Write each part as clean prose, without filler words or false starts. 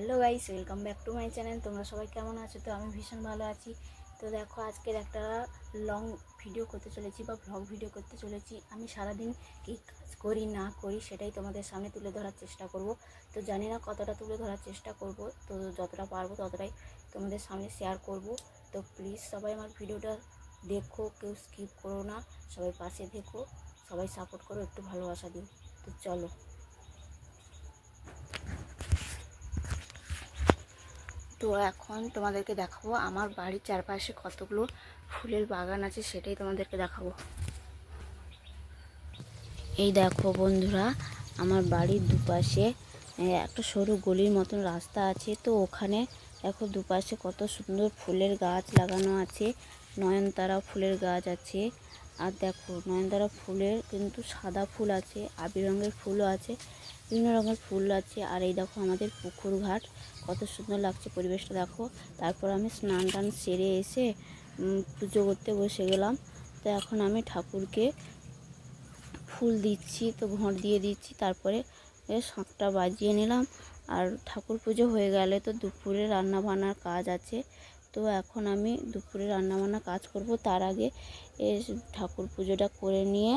Hello guys, welcome back to my channel. তোমরা সবাই কেমন আছো? তো আমি ভীষণ ভালো আছি। তো দেখো, আজকের একটা লং ভিডিও করতে চলেছি বা ব্লগ ভিডিও করতে চলেছি। আমি সারাদিন কী কাজ করি না করি সেটাই তোমাদের সামনে তুলে ধরার চেষ্টা করব। তো জানি না কতটা তুলে ধরার চেষ্টা করব, তো যতটা পারবো ততটাই তোমাদের সামনে শেয়ার করব। তো প্লিজ সবাই আমার ভিডিওটা দেখো, কেউ স্কিপ করো না, সবাই পাশে দেখো, সবাই সাপোর্ট করো, একটু ভালোবাসা দিও। তো চলো। তো এখন তোমাদেরকে দেখাবো আমার বাড়ির চারপাশে কতগুলো ফুলের বাগান আছে, সেটাই তোমাদেরকে দেখাবো। এই দেখো বন্ধুরা, আমার বাড়ির দুপাশে একটা সরু গলির মতন রাস্তা আছে। তো ওখানে দেখো দুপাশে কত সুন্দর ফুলের গাছ লাগানো আছে। নয়নতারা ফুলের গাছ আছে। আর দেখো, নয়নতারা ফুলের কিন্তু সাদা ফুল আছে, আবির রঙের ফুলও আছে, বিভিন্ন রঙের ফুল আছে। আর এই দেখো আমাদের পুকুর ঘাট, কত সুন্দর লাগছে পরিবেশটা দেখো। তারপর আমি স্নান টান সেরে এসে পুজো করতে বসে গেলাম। তো এখন আমি ঠাকুরকে ফুল দিচ্ছি, তো ঘট দিয়ে দিচ্ছি। তারপরে শাঁখটা বাজিয়ে নিলাম। আর ঠাকুর পুজো হয়ে গেলে তো দুপুরে রান্না বান্নার কাজ আছে। তো এখন আমি দুপুরে রান্না বান্নার কাজ করব। তার আগে ঠাকুর পুজোটা করে নিয়ে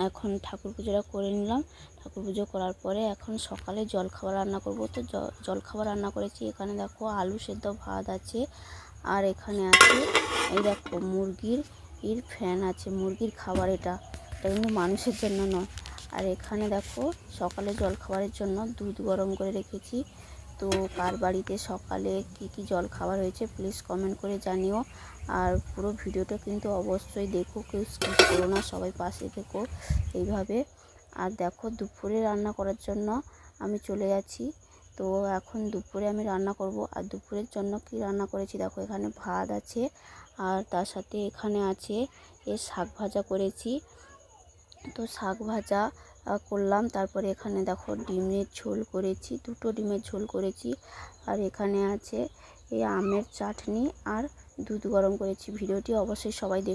এখন ঠাকুর পুজোটা করে নিলাম। ঠাকুর পুজো করার পরে এখন সকালে জলখাবার রান্না করব। তো জলখাবার রান্না করেছি। এখানে দেখো আলু সেদ্ধ ভাত আছে, আর এখানে আছে এই দেখো মুরগির ফ্যান আছে, মুরগির খাবার। এটা কিন্তু মানুষের জন্য নয়। আর এখানে দেখো সকালে জলখাবারের জন্য দুধ গরম করে রেখেছি। তো কার বাড়িতে সকালে কি কি জল খাবার হয়েছে প্লিজ কমেন্ট করে জানিও। আর পুরো ভিডিওটা কিন্তু অবশ্যই দেখো, কেউ স্কিপ করো না, সবাই পাশে থেকো এইভাবে। আর দেখো দুপুরে রান্না করার জন্য আমি চলে যাচ্ছি। তো এখন দুপুরে আমি রান্না করব। আর দুপুরের জন্য কি রান্না করেছি দেখো, এখানে ভাত আছে, আর তার সাথে এখানে আছে শাক ভাজা করেছি। তো শাক ভাজা করলাম। তারপরে এখানে দেখো ডিমের ঝোল করেছি, দুটো ডিমের ঝোল করেছি। আর এখানে আছে এই আমের চাটনি আর দুধ গরম করেছি। ভিডিওটি অবশ্যই সবাই দেখো।